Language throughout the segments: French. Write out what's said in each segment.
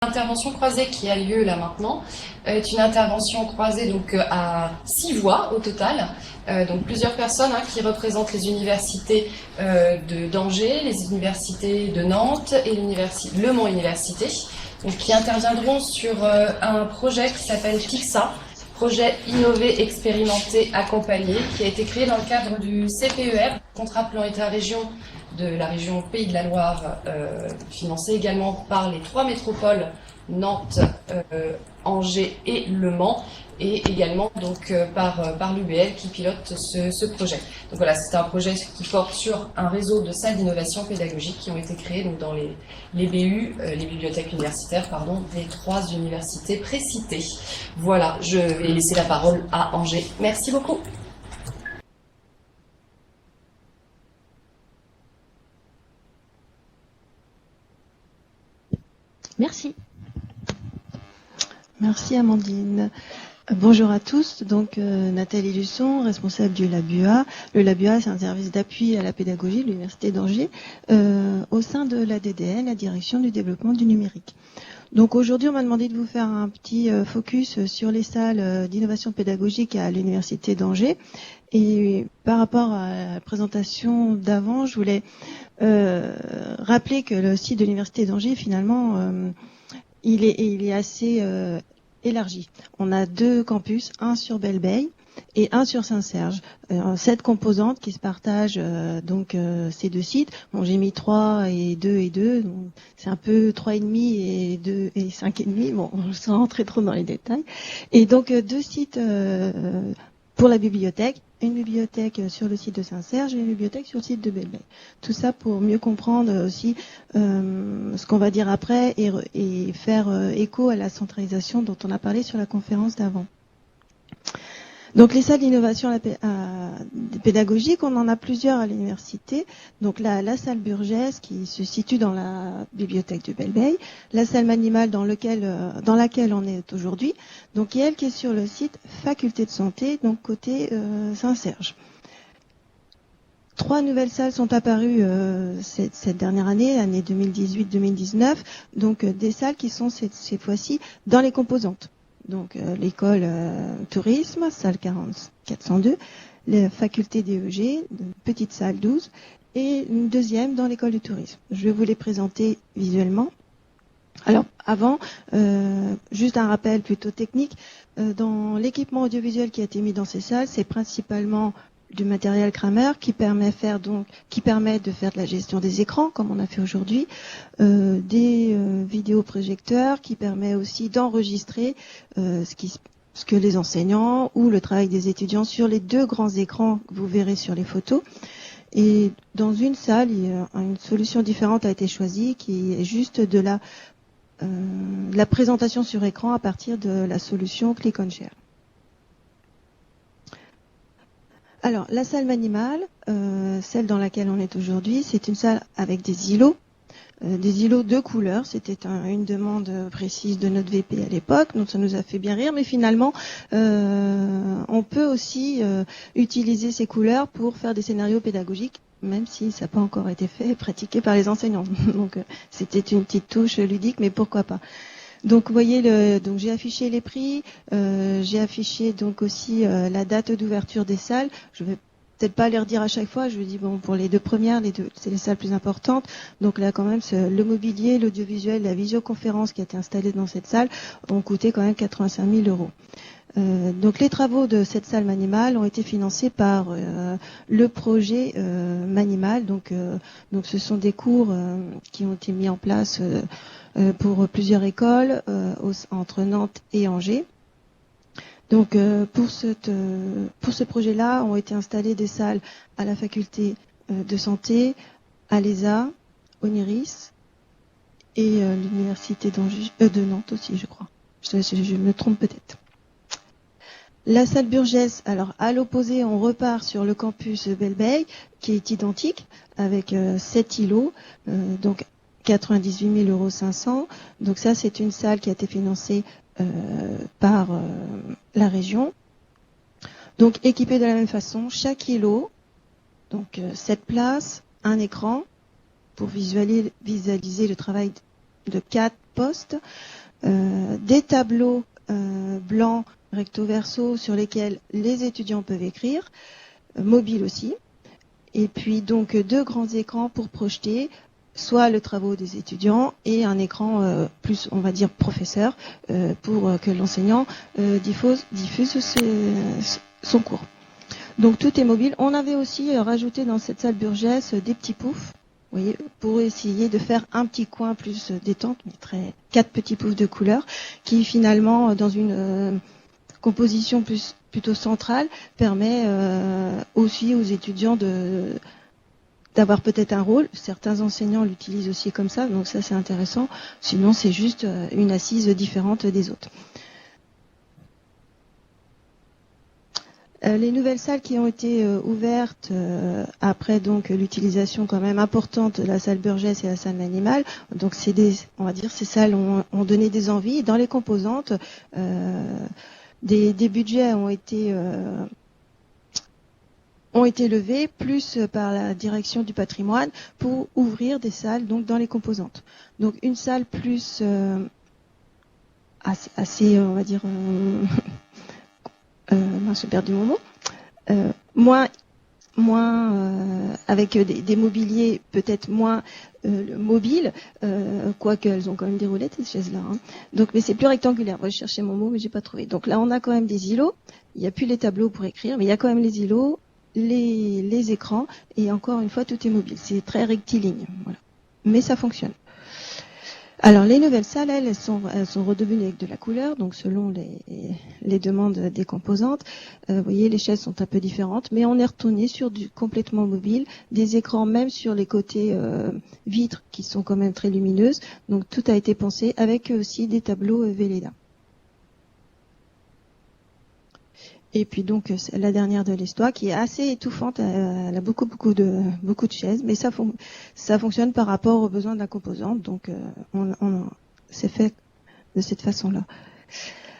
L'intervention croisée qui a lieu là maintenant est une intervention croisée donc à 6 voix au total, donc plusieurs personnes qui représentent les universités d'Angers, les universités de Nantes et Le Mans Université, donc qui interviendront sur un projet qui s'appelle TICSA, projet innové, expérimenté, accompagné, qui a été créé dans le cadre du CPER, contrat plan État-région de la région Pays de la Loire, financé également par les 3 métropoles, Nantes, Angers et Le Mans, et également donc par l'UBL qui pilote ce projet. Donc voilà, c'est un projet qui porte sur un réseau de salles d'innovation pédagogique qui ont été créées donc dans les BU, les bibliothèques universitaires, pardon, des 3 universités précitées. Voilà, je vais laisser la parole à Angers. Merci beaucoup. Merci. Merci Amandine. Bonjour à tous, donc Nathalie Lusson, responsable du LabUA. Le LabUA, c'est un service d'appui à la pédagogie de l'Université d'Angers au sein de la DDN, la Direction du développement du numérique. Donc aujourd'hui, on m'a demandé de vous faire un petit focus sur les salles d'innovation pédagogique à l'Université d'Angers. Et par rapport à la présentation d'avant, je voulais rappeler que le site de l'Université d'Angers, finalement, il est assez élargi. On a 2 campus, un sur Belle-Beille et un sur Saint-Serge. 7 composantes qui se partagent ces 2 sites. Bon, j'ai mis 3 et 2 et 2. C'est un peu 3,5 et 2 et 5,5. Bon, sans rentrer trop dans les détails. Et donc 2 sites pour la bibliothèque. Une bibliothèque sur le site de Saint-Serge et une bibliothèque sur le site de Belle-Beille. Tout ça pour mieux comprendre aussi ce qu'on va dire après et faire écho à la centralisation dont on a parlé sur la conférence d'avant. Donc les salles d'innovation pédagogique, on en a plusieurs à l'université. Donc la salle Burgess qui se situe dans la bibliothèque de Belle-Beille, la salle Manimal dans laquelle on est aujourd'hui, donc et elle qui est sur le site faculté de santé, donc côté Saint-Serge. 3 nouvelles salles sont apparues cette dernière année 2018-2019, donc des salles qui sont cette fois-ci dans les composantes. Donc l'école tourisme, salle 402, la faculté DEG, petite salle 12, et une deuxième dans l'école du tourisme. Je vais vous les présenter visuellement. Alors avant, juste un rappel plutôt technique, dans l'équipement audiovisuel qui a été mis dans ces salles, c'est principalement du matériel Kramer qui permet de faire de la gestion des écrans comme on a fait aujourd'hui, des vidéoprojecteurs qui permet aussi d'enregistrer ce que les enseignants ou le travail des étudiants sur les 2 grands écrans que vous verrez sur les photos. Et dans une salle, une solution différente a été choisie qui est juste de la présentation sur écran à partir de la solution Click on Share. Alors, la salle Manimal, celle dans laquelle on est aujourd'hui, c'est une salle avec des îlots de couleurs. C'était une demande précise de notre VP à l'époque, donc ça nous a fait bien rire. Mais finalement, on peut aussi utiliser ces couleurs pour faire des scénarios pédagogiques, même si ça n'a pas encore été fait et pratiqué par les enseignants. Donc, c'était une petite touche ludique, mais pourquoi pas. Donc vous voyez, donc j'ai affiché les prix, j'ai affiché donc aussi la date d'ouverture des salles. Je vais peut-être pas les redire à chaque fois. Je vous dis bon, pour les 2 premières, c'est les salles plus importantes. Donc là quand même, le mobilier, l'audiovisuel, la visioconférence qui a été installée dans cette salle ont coûté quand même 85 000 €. Donc les travaux de cette salle Manimal ont été financés par le projet Manimal. Donc ce sont des cours qui ont été mis en place pour plusieurs écoles entre Nantes et Angers. Donc pour ce projet-là, ont été installées des salles à la faculté de santé, à l'ESA, Oniris et l'université de Nantes aussi, je crois. Je me trompe peut-être. La salle Burgess, alors à l'opposé, on repart sur le campus Belle-Beille, qui est identique, avec 7 îlots, donc 98 500 €. Donc ça, c'est une salle qui a été financée par la région. Donc équipée de la même façon, chaque îlot, donc 7 places, un écran, pour visualiser le travail de 4 poste, des tableaux blancs recto verso sur lesquels les étudiants peuvent écrire, mobiles aussi, et puis donc 2 grands écrans pour projeter soit les travaux des étudiants et un écran plus, on va dire, professeur pour que l'enseignant diffuse son cours. Donc tout est mobile. On avait aussi rajouté dans cette salle Burgess des petits poufs, vous voyez, pour essayer de faire un petit coin plus détente, mais 4 petits poufs de couleur qui finalement, dans une composition plutôt centrale, permet aussi aux étudiants d'avoir peut-être un rôle. Certains enseignants l'utilisent aussi comme ça, donc ça c'est intéressant. Sinon c'est juste une assise différente des autres. Les nouvelles salles qui ont été ouvertes après donc l'utilisation quand même importante de la salle Burgess et la salle Manimal, donc on va dire ces salles ont donné des envies. Dans les composantes, des budgets ont été levés, plus par la direction du patrimoine, pour ouvrir des salles donc dans les composantes. Donc une salle plus assez, on va dire, j'ai perdu mon mot, moins avec des mobiliers peut-être moins mobiles, quoique elles ont quand même des roulettes ces chaises-là. Hein. Donc, mais c'est plus rectangulaire. Moi, je cherchais mon mot, mais j'ai pas trouvé. Donc là, on a quand même des îlots. Il n'y a plus les tableaux pour écrire, mais il y a quand même les îlots, les écrans, et encore une fois, tout est mobile. C'est très rectiligne, voilà. Mais ça fonctionne. Alors les nouvelles salles, elles sont redevenues avec de la couleur, donc selon les demandes des composantes. Vous voyez, les chaises sont un peu différentes, mais on est retourné sur du complètement mobile, des écrans même sur les côtés vitres qui sont quand même très lumineuses. Donc tout a été pensé avec aussi des tableaux Velleda. Et puis donc la dernière de l'histoire qui est assez étouffante, elle a beaucoup de chaises, mais ça fonctionne par rapport aux besoins de la composante, donc c'est fait de cette façon-là.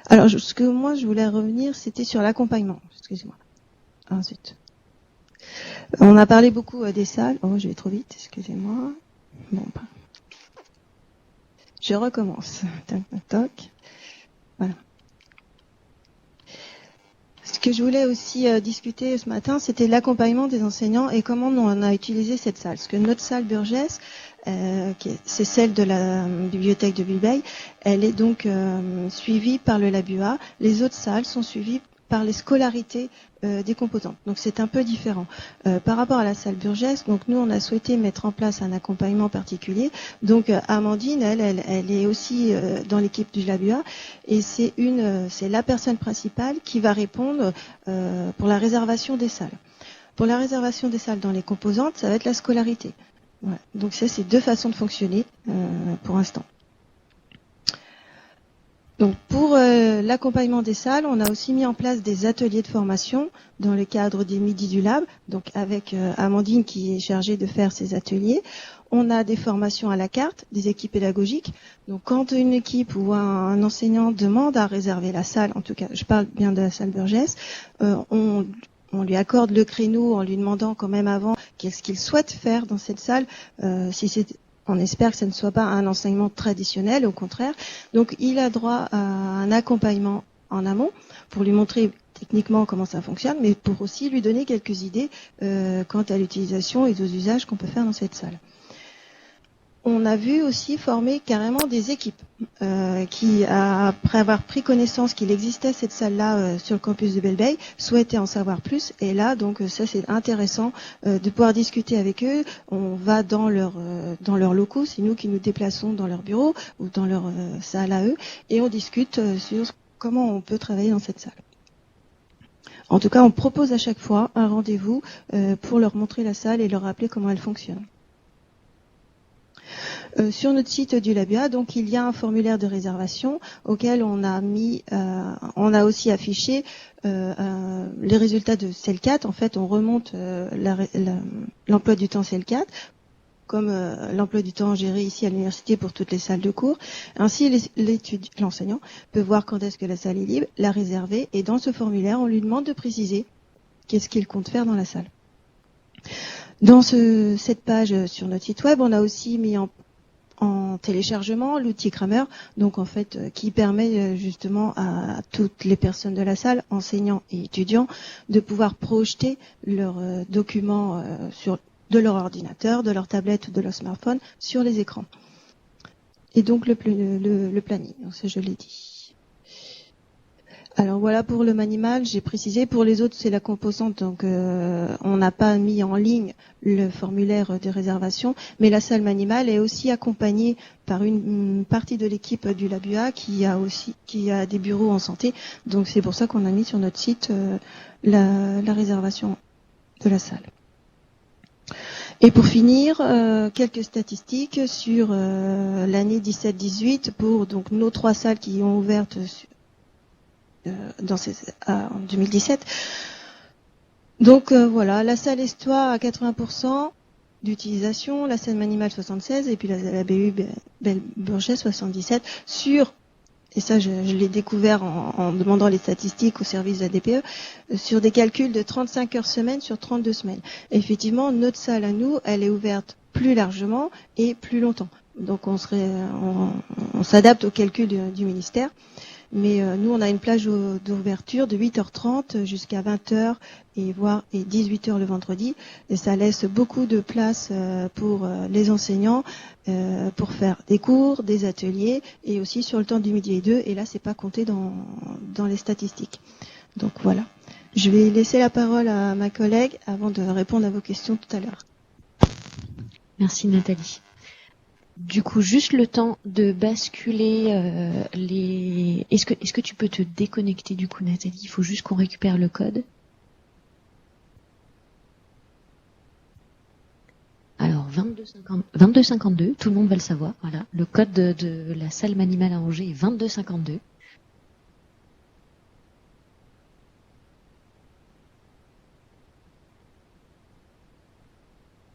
Alors ce que moi je voulais revenir, c'était sur l'accompagnement. Excusez-moi. Ensuite, on a parlé beaucoup des salles. Oh, je vais trop vite. Excusez-moi. Bon, je recommence. Tac, tac, tac. Voilà. Ce que je voulais aussi discuter ce matin, c'était l'accompagnement des enseignants et comment on a utilisé cette salle. Parce que notre salle Burgess, c'est celle de la bibliothèque de Bilbeil, elle est donc suivie par le Labua. Les autres salles sont suivies par les scolarités des composantes. Donc c'est un peu différent. Par rapport à la salle Burgess, donc nous on a souhaité mettre en place un accompagnement particulier. Donc Amandine, elle est aussi dans l'équipe du Labua et c'est la personne principale qui va répondre pour la réservation des salles. Pour la réservation des salles dans les composantes, ça va être la scolarité. Voilà. Donc ça c'est 2 façons de fonctionner pour l'instant. Donc pour l'accompagnement des salles, on a aussi mis en place des ateliers de formation dans le cadre des Midis du Lab, donc avec Amandine qui est chargée de faire ces ateliers. On a des formations à la carte, des équipes pédagogiques. Donc quand une équipe ou un enseignant demande à réserver la salle, en tout cas je parle bien de la salle Burgess, on lui accorde le créneau en lui demandant quand même avant qu'est-ce qu'il souhaite faire dans cette salle, on espère que ce ne soit pas un enseignement traditionnel, au contraire. Donc, il a droit à un accompagnement en amont pour lui montrer techniquement comment ça fonctionne, mais pour aussi lui donner quelques idées quant à l'utilisation et aux usages qu'on peut faire dans cette salle. On a vu aussi former carrément des équipes qui, après avoir pris connaissance qu'il existait cette salle-là sur le campus de Bilbeil, souhaitaient en savoir plus. Et là, donc ça c'est intéressant de pouvoir discuter avec eux. On va dans leurs locaux, c'est nous qui nous déplaçons dans leur bureau ou dans leur salle à eux, et on discute sur comment on peut travailler dans cette salle. En tout cas, on propose à chaque fois un rendez-vous pour leur montrer la salle et leur rappeler comment elle fonctionne. Sur notre site du Labua, donc il y a un formulaire de réservation auquel on a aussi affiché les résultats de CEL4. En fait, on remonte l'emploi du temps CEL4, comme l'emploi du temps géré ici à l'université pour toutes les salles de cours. Ainsi, l'enseignant peut voir quand est-ce que la salle est libre, la réserver, et dans ce formulaire, on lui demande de préciser qu'est-ce qu'il compte faire dans la salle. Dans cette page sur notre site web, on a aussi mis en en téléchargement, l'outil Kramer, donc en fait qui permet justement à toutes les personnes de la salle, enseignants et étudiants, de pouvoir projeter leurs documents de leur ordinateur, de leur tablette ou de leur smartphone sur les écrans. Et donc le planning, donc ça je l'ai dit. Alors voilà pour le Manimal, j'ai précisé. Pour les autres, c'est la composante, donc on n'a pas mis en ligne le formulaire de réservation, mais la salle Manimal est aussi accompagnée par une partie de l'équipe du Labua qui a des bureaux en santé. Donc c'est pour ça qu'on a mis sur notre site la réservation de la salle. Et pour finir, quelques statistiques sur l'année 17-18 pour donc nos 3 salles qui ont ouvert en 2017. Donc voilà, la salle Estoie à 80% d'utilisation, la salle Manimal 76 et puis la BU Bourget 77 sur, et ça je l'ai découvert en demandant les statistiques au service de la DPE, sur des calculs de 35 heures semaine sur 32 semaines. Et effectivement, notre salle à nous, elle est ouverte plus largement et plus longtemps. Donc on s'adapte au calcul du ministère. Mais nous, on a une plage d'ouverture de 8h30 jusqu'à 20h et 18h le vendredi. Et ça laisse beaucoup de place pour les enseignants pour faire des cours, des ateliers et aussi sur le temps du midi et 2. Et là, c'est pas compté dans les statistiques. Donc voilà. Je vais laisser la parole à ma collègue avant de répondre à vos questions tout à l'heure. Merci Nathalie. Du coup, juste le temps de basculer les... Est-ce que tu peux te déconnecter du coup, Nathalie? Il faut juste qu'on récupère le code. Alors, 2252, tout le monde va le savoir. Voilà, le code de la salle Manimal à Angers est 2252.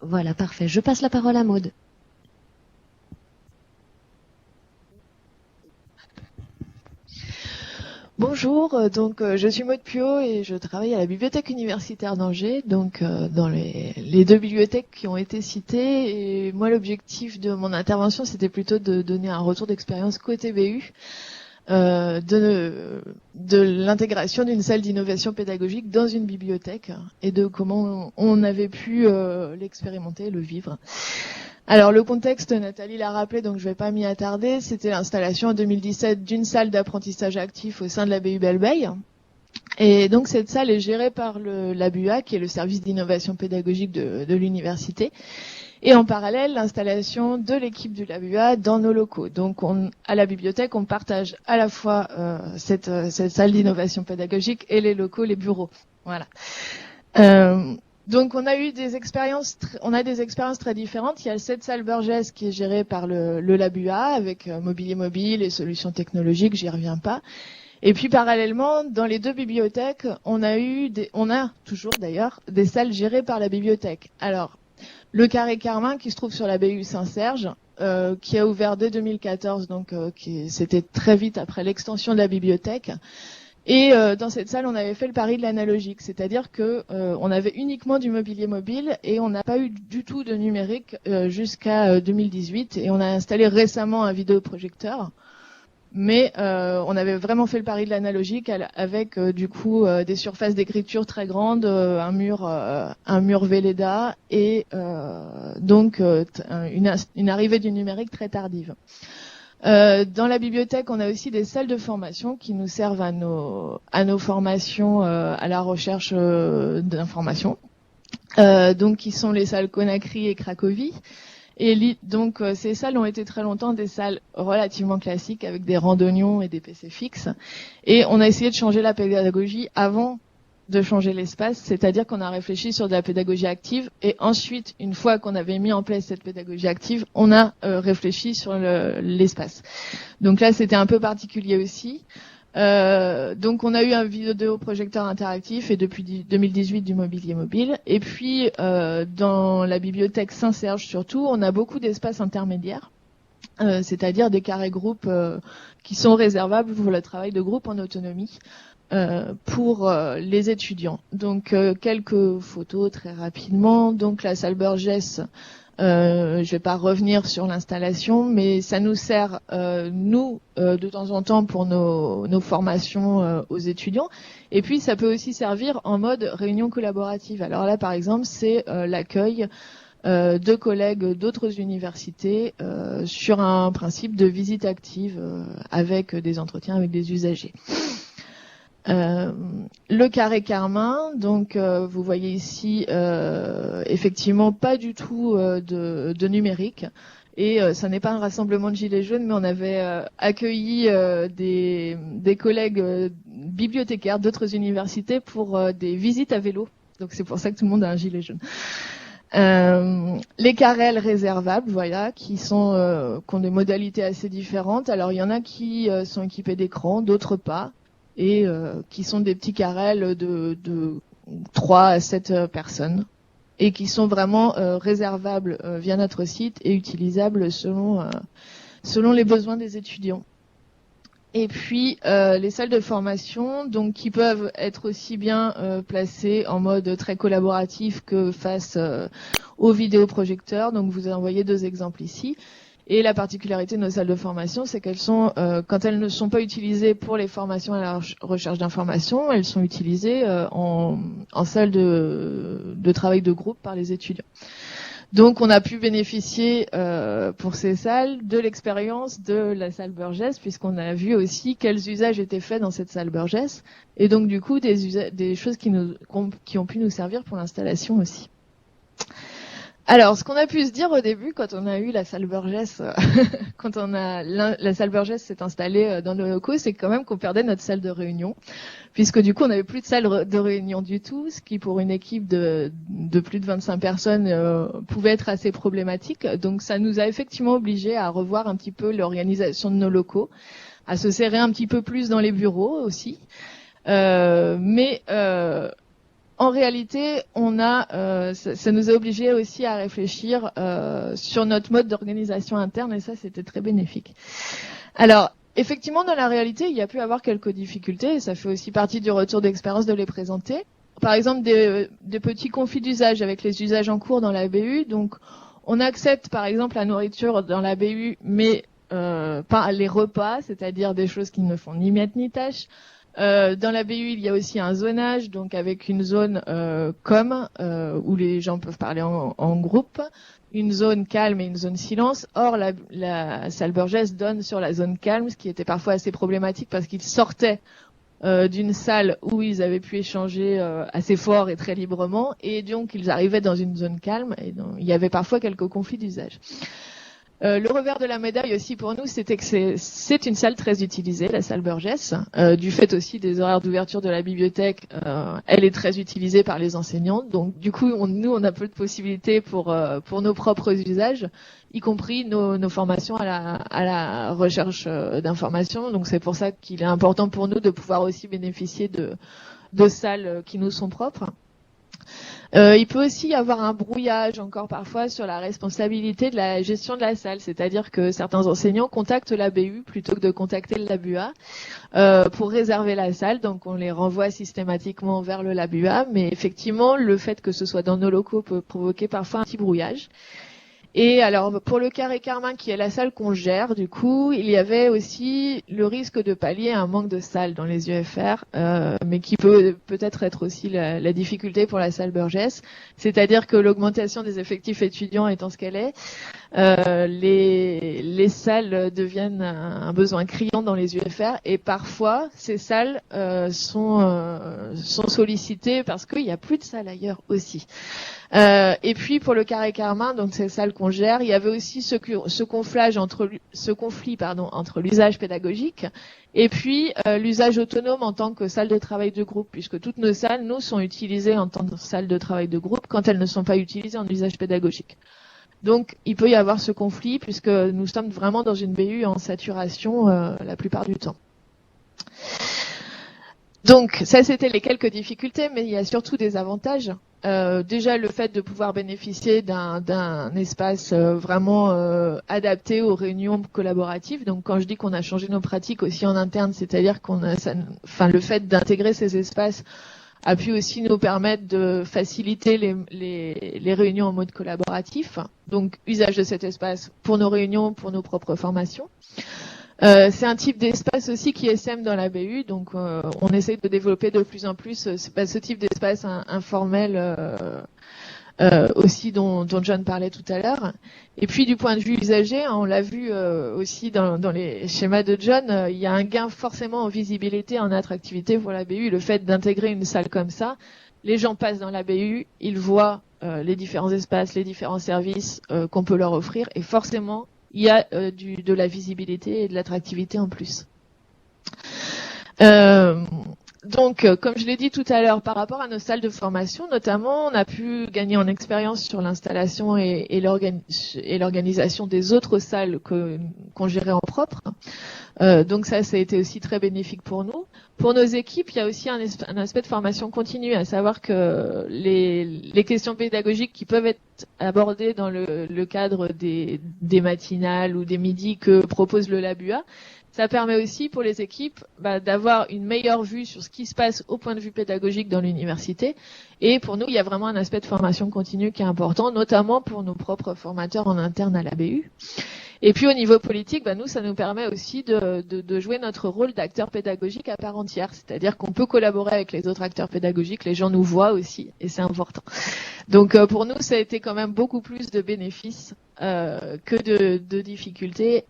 Voilà, parfait. Je passe la parole à Maude. Bonjour, donc je suis Maude Puot et je travaille à la bibliothèque universitaire d'Angers, donc dans les 2 bibliothèques qui ont été citées. Et moi, l'objectif de mon intervention, c'était plutôt de donner un retour d'expérience côté BU de l'intégration d'une salle d'innovation pédagogique dans une bibliothèque et de comment on avait pu l'expérimenter, le vivre. Alors le contexte, Nathalie l'a rappelé, donc je ne vais pas m'y attarder, c'était l'installation en 2017 d'une salle d'apprentissage actif au sein de la BU Belleveille. Et donc cette salle est gérée par l'ABUA, qui est le service d'innovation pédagogique de l'université. Et en parallèle, l'installation de l'équipe du LABUA dans nos locaux. Donc à la bibliothèque, on partage à la fois cette salle d'innovation pédagogique et les locaux, les bureaux. Voilà. Donc on a des expériences très différentes. Il y a cette salle Burgess qui est gérée par le LABUA avec mobilier mobile et solutions technologiques, j'y reviens pas. Et puis parallèlement, dans les 2 bibliothèques, on a toujours d'ailleurs des salles gérées par la bibliothèque. Alors le Carré Carmin qui se trouve sur la BU Saint-Serge, qui a ouvert dès 2014, donc c'était très vite après l'extension de la bibliothèque. Et dans cette salle, on avait fait le pari de l'analogique, c'est-à-dire que on avait uniquement du mobilier mobile et on n'a pas eu du tout de numérique jusqu'à 2018. Et on a installé récemment un vidéoprojecteur, mais on avait vraiment fait le pari de l'analogique avec du coup des surfaces d'écriture très grandes, un mur Velleda et donc une arrivée du numérique très tardive. Dans la bibliothèque, on a aussi des salles de formation qui nous servent à nos formations, à la recherche d'informations. Donc, qui sont les salles Conakry et Cracovie. Et donc, ces salles ont été très longtemps des salles relativement classiques avec des randonnions et des PC fixes. Et on a essayé de changer la pédagogie avant de changer l'espace, c'est-à-dire qu'on a réfléchi sur de la pédagogie active et ensuite, une fois qu'on avait mis en place cette pédagogie active, on a réfléchi sur l'espace. Donc là, c'était un peu particulier aussi. Donc on a eu un vidéoprojecteur interactif et depuis 2018 du mobilier mobile. Et puis dans la bibliothèque Saint-Serge surtout, on a beaucoup d'espaces intermédiaires. C'est-à-dire des carrés groupes qui sont réservables pour le travail de groupe en autonomie. Pour les étudiants. Donc quelques photos très rapidement. Donc la salle Burgess Je vais pas revenir sur l'installation, mais ça nous sert, de temps en temps pour nos formations aux étudiants. Et puis, ça peut aussi servir en mode réunion collaborative. Alors là, par exemple, c'est l'accueil de collègues d'autres universités sur un principe de visite active avec des entretiens avec des usagers. Le carré carmin, donc vous voyez ici effectivement pas du tout de numérique, et ça n'est pas un rassemblement de gilets jaunes, mais on avait accueilli des collègues bibliothécaires d'autres universités pour des visites à vélo, donc c'est pour ça que tout le monde a un gilet jaune. Les carrels réservables, voilà, qui ont des modalités assez différentes. Alors il y en a qui sont équipés d'écran, d'autres pas, et qui sont des petits carrels de 3 à 7 personnes, et qui sont vraiment réservables via notre site et utilisables selon les besoins des étudiants. Et puis les salles de formation, donc qui peuvent être aussi bien placées en mode très collaboratif que face aux vidéoprojecteurs. Donc vous en voyez 2 exemples ici. Et la particularité de nos salles de formation, c'est qu'elles sont, quand elles ne sont pas utilisées pour les formations à la recherche d'informations, elles sont utilisées en salle de travail de groupe par les étudiants. Donc on a pu bénéficier pour ces salles de l'expérience de la salle Burgess, puisqu'on a vu aussi quels usages étaient faits dans cette salle Burgess, et donc du coup des choses qui ont pu nous servir pour l'installation aussi. Alors, ce qu'on a pu se dire au début, quand on a eu la salle Burgess, quand la salle Burgess s'est installée dans nos locaux, c'est quand même qu'on perdait notre salle de réunion, puisque du coup, on n'avait plus de salle de réunion du tout, ce qui pour une équipe de plus de 25 personnes pouvait être assez problématique. Donc, ça nous a effectivement obligés à revoir un petit peu l'organisation de nos locaux, à se serrer un petit peu plus dans les bureaux aussi. En réalité, ça nous a obligés aussi à réfléchir sur notre mode d'organisation interne, et ça, c'était très bénéfique. Alors, effectivement, dans la réalité, il y a pu avoir quelques difficultés, et ça fait aussi partie du retour d'expérience de les présenter. Par exemple, des petits conflits d'usage avec les usages en cours dans la BU. Donc, on accepte, par exemple, la nourriture dans la BU, mais pas les repas, c'est-à-dire des choses qui ne font ni miette ni tâche. Dans la BU, il y a aussi un zonage, donc avec une zone où les gens peuvent parler en groupe, une zone calme et une zone silence. Or, la salle Burgess donne sur la zone calme, ce qui était parfois assez problématique parce qu'ils sortaient d'une salle où ils avaient pu échanger assez fort et très librement, et donc ils arrivaient dans une zone calme, et donc il y avait parfois quelques conflits d'usage. Le revers de la médaille aussi pour nous, c'était que c'est une salle très utilisée, la salle Burgess, du fait aussi des horaires d'ouverture de la bibliothèque. Elle est très utilisée par les enseignants, donc du coup, on a peu de possibilités pour nos propres usages, y compris nos formations à la recherche d'informations. Donc c'est pour ça qu'il est important pour nous de pouvoir aussi bénéficier de salles qui nous sont propres. Il peut aussi y avoir un brouillage encore parfois sur la responsabilité de la gestion de la salle, c'est-à-dire que certains enseignants contactent la BU plutôt que de contacter le LabUA pour réserver la salle, donc on les renvoie systématiquement vers le LabUA, mais effectivement le fait que ce soit dans nos locaux peut provoquer parfois un petit brouillage. Et alors, pour le carré carmin, qui est la salle qu'on gère, du coup, il y avait aussi le risque de pallier un manque de salles dans les UFR, mais qui peut peut-être être aussi la difficulté pour la salle Burgess. C'est-à-dire que l'augmentation des effectifs étudiants étant ce qu'elle est, les salles deviennent un besoin criant dans les UFR, et parfois, ces salles sont sollicitées parce qu'il n'y a plus de salles ailleurs aussi. Et puis pour le carré carmin, donc ces salles qu'on gère, il y avait aussi ce conflit entre l'usage pédagogique et puis l'usage autonome en tant que salle de travail de groupe, puisque toutes nos salles, nous, sont utilisées en tant que salle de travail de groupe quand elles ne sont pas utilisées en usage pédagogique. Donc il peut y avoir ce conflit puisque nous sommes vraiment dans une BU en saturation la plupart du temps. Donc ça, c'était les quelques difficultés, mais il y a surtout des avantages. Déjà le fait de pouvoir bénéficier d'un espace vraiment adapté aux réunions collaboratives. Donc quand je dis qu'on a changé nos pratiques aussi en interne, c'est-à-dire le fait d'intégrer ces espaces a pu aussi nous permettre de faciliter les réunions en mode collaboratif. Donc, usage de cet espace pour nos réunions, pour nos propres formations. C'est un type d'espace aussi qui sème dans la BU, donc on essaye de développer de plus en plus ce type d'espace informel aussi dont John parlait tout à l'heure. Et puis du point de vue usager, on l'a vu aussi dans les schémas de John, il y a un gain forcément en visibilité, en attractivité pour la BU. Le fait d'intégrer une salle comme ça, les gens passent dans la BU, ils voient les différents espaces, les différents services qu'on peut leur offrir, et forcément il y a de la visibilité et de l'attractivité en plus. Donc, comme je l'ai dit tout à l'heure, par rapport à nos salles de formation, notamment, on a pu gagner en expérience sur l'installation et l'organisation des autres salles qu'on gérait en propre. Donc ça a été aussi très bénéfique pour nous. Pour nos équipes, il y a aussi un aspect de formation continue, à savoir que les questions pédagogiques qui peuvent être abordées dans le cadre des matinales ou des midis que propose le LabUA, ça permet aussi pour les équipes d'avoir une meilleure vue sur ce qui se passe au point de vue pédagogique dans l'université. Et pour nous, il y a vraiment un aspect de formation continue qui est important, notamment pour nos propres formateurs en interne à la BU. Et puis au niveau politique, nous, ça nous permet aussi de jouer notre rôle d'acteur pédagogique à part entière. C'est-à-dire qu'on peut collaborer avec les autres acteurs pédagogiques, les gens nous voient aussi, et c'est important. Donc pour nous, ça a été quand même beaucoup plus de bénéfices que de difficultés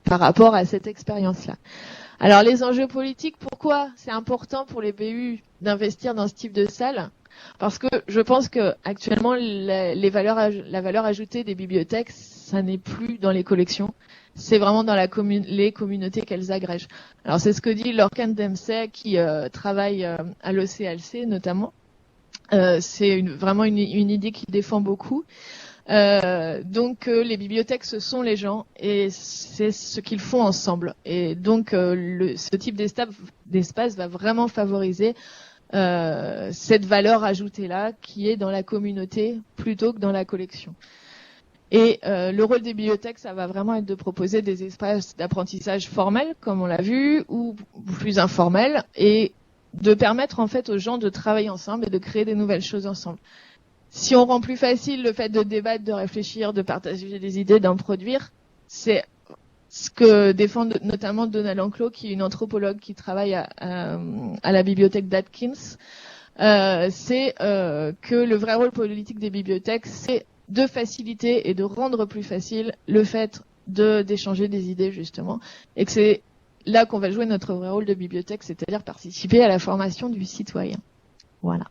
par rapport à cette expérience-là. Alors les enjeux politiques, pourquoi c'est important pour les BU d'investir dans ce type de salle ? Parce que je pense que actuellement la valeur ajoutée des bibliothèques, ça n'est plus dans les collections, c'est vraiment dans les communautés qu'elles agrègent. Alors c'est ce que dit Lorcan Dempsey qui travaille à l'OCLC notamment. C'est vraiment une idée qu'il défend beaucoup. Donc les bibliothèques, ce sont les gens et c'est ce qu'ils font ensemble. Et donc ce type d'espace va vraiment favoriser cette valeur ajoutée-là qui est dans la communauté plutôt que dans la collection. Et le rôle des bibliothèques, ça va vraiment être de proposer des espaces d'apprentissage formels, comme on l'a vu, ou plus informels, et de permettre en fait aux gens de travailler ensemble et de créer des nouvelles choses ensemble. Si on rend plus facile le fait de débattre, de réfléchir, de partager des idées, d'en produire, c'est ce que défend notamment Donna Lanclos, qui est une anthropologue qui travaille à la bibliothèque d'Atkins. C'est que le vrai rôle politique des bibliothèques, c'est de faciliter et de rendre plus facile le fait d'échanger des idées, justement. Et que c'est là qu'on va jouer notre vrai rôle de bibliothèque, c'est-à-dire participer à la formation du citoyen. Voilà.